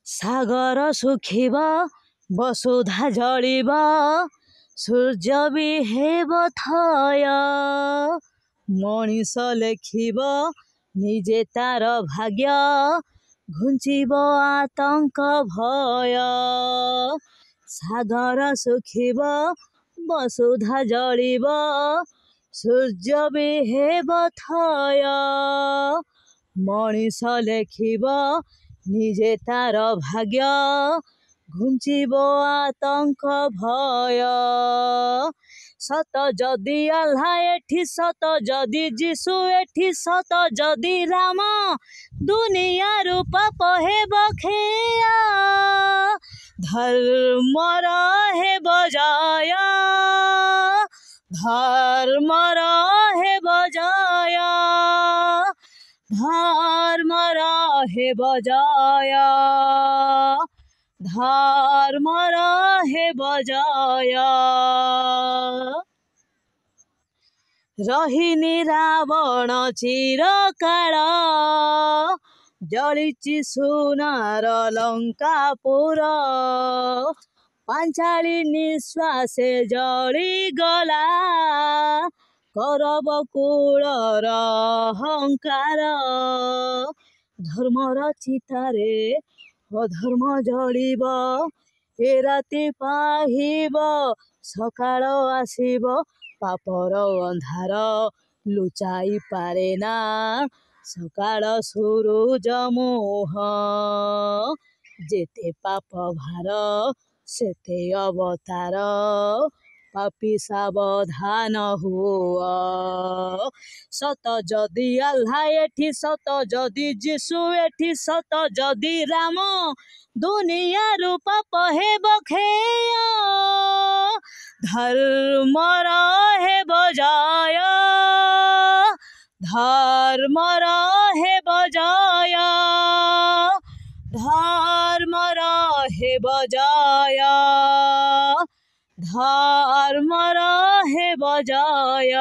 सागर सुखिब वसुधा जलिब सूर्य भी हेब थय मनीष लेखिब निजे तार भाग्य घुंचिब आतंक भय सागर सुखिब वसुधा जलिब सूर्य भी हेब थय मनीष लेखिब निजे तार भाग्य घुंचिब आतंक भय सत जदि आल्हा एठी सत जदि जीशु एठी सत जदि राम दुनिया रूप हेब खेय धर्मर हेब जय धर्मर हेब जय धर्मर हेब जय धर्मर हेब जय रहिनी रावण चिरकाल जलिछि सुनार लंकापुर पांचाली निश्वासे जलिगला करब कूलर अहंकार धर्मर चितारे अधर्म जलिब ए राति पाहिब सकाळ आसिब पापर अंधार लुचाई पारे ना सकाळ सूरज मोह जेते पाप भार सेते अवतार पापी सावधान हुआ सत जदि आल्हा एठी सत जदि जीशु एठी सत जदि राम दुनिया रूप हेब खेय धर्मर हेब जय धर्मर हेब जय धर्मर हेब जय धर्मर हेब जय।